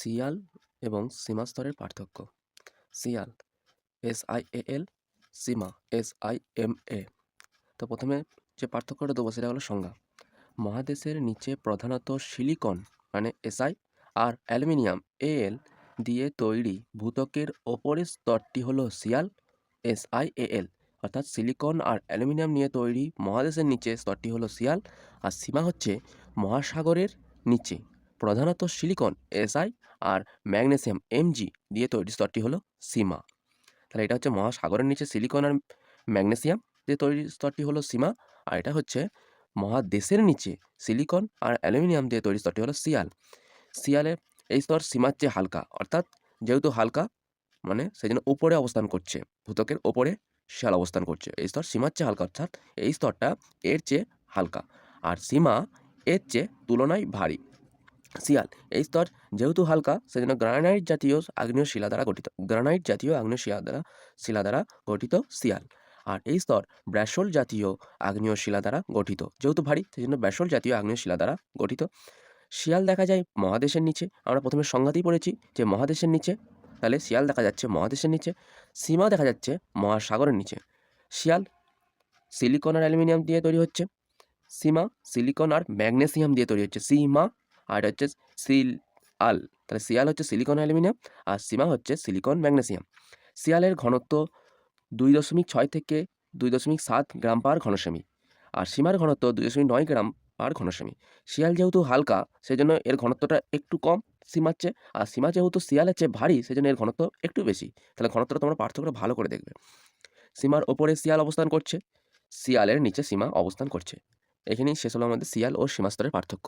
সিয়াল এবং সীমা স্তরের পার্থক্য। সিয়াল SIAL, সীমা SIMA। তো প্রথমে যে পার্থক্যটা দেবো সেটা হলো সংজ্ঞা। মহাদেশের নিচে প্রধানত সিলিকন মানে SI আর অ্যালুমিনিয়াম AL দিয়ে তৈরি ভূত্বকের ওপরের স্তরটি হলো সিয়াল SIAL, অর্থাৎ সিলিকন আর অ্যালুমিনিয়াম নিয়ে তৈরি মহাদেশের নিচে স্তরটি হলো সিয়াল। আর সীমা হচ্ছে মহাসাগরের নিচে প্রধানত সিলিকন SI আর ম্যাগনেসিয়াম Mg দিয়ে তৈরি স্তরটি হলো সীমা। তাহলে এটা হচ্ছে মহাসাগরের নিচে সিলিকন আর ম্যাগনেসিয়াম দিয়ে তৈরি স্তরটি হলো সীমা, আর এটা হচ্ছে মহাদেশের নিচে সিলিকন আর অ্যালুমিনিয়াম দিয়ে তৈরি স্তরটি হলো সিয়াল। সিয়ালের এই স্তর সীমার চেয়ে হালকা, অর্থাৎ যেহেতু হালকা মানে সেই জন্য উপরে অবস্থান করছে, ভূত্বকের ওপরে শিয়াল অবস্থান করছে। এই স্তর সীমার চেয়ে হালকা, অর্থাৎ এই স্তরটা এর চেয়ে হালকা, আর সীমা এর চেয়ে তুলনায় ভারী। সিয়াল এই স্তর যেহেতু হালকা সেজন্য গ্রানাইট জাতীয় আগ্নেয় শিলা দ্বারা গঠিত, গ্রানাইট জাতীয় আগ্নেয় শিলা দ্বারা গঠিত সিয়াল। আর এই স্তর ব্যাসল্ট জাতীয় আগ্নেয় শিলা দ্বারা গঠিত, যেহেতু ভারী সেজন্য ব্যাসল্ট জাতীয় আগ্নেয় শিলা দ্বারা গঠিত। শিয়াল দেখা যায় মহাদেশের নিচে, আমরা প্রথমে সংজ্ঞাতেই পড়েছি যে মহাদেশের নিচে, তাহলে শিয়াল দেখা যাচ্ছে মহাদেশের নিচে। সীমা দেখা যাচ্ছে মহাসাগরের নিচে। শিয়াল সিলিকন আর অ্যালুমিনিয়াম দিয়ে তৈরি হচ্ছে, সীমা সিলিকন আর ম্যাগনেসিয়াম দিয়ে তৈরি হচ্ছে সীমা, আর এটা হচ্ছে সিয়াল। তাহলে সিয়াল হচ্ছে সিলিকন অ্যালুমিনিয়াম আর সীমা হচ্ছে সিলিকন ম্যাগনেসিয়াম। সিয়ালের ঘনত্ব 2.6 থেকে 2.7 গ্রাম পার ঘনসেমি, আর সীমার ঘনত্ব 2.9 গ্রাম পার ঘনসেমি। শিয়াল যেহেতু হালকা সেজন্য এর ঘনত্বটা একটু কম সীমার চেয়ে, আর সীমা যেহেতু শিয়ালের চেয়ে ভারী সেজন্য এর ঘনত্ব একটু বেশি। তাহলে ঘনত্বটা তোমরা পার্থক্যটা ভালো করে দেখবে। সীমার ওপরে শিয়াল অবস্থান করছে, শিয়ালের নিচে সীমা অবস্থান করছে। এখানেই শেষ হলো আমাদের সিয়াল ও সীমা স্তরের পার্থক্য।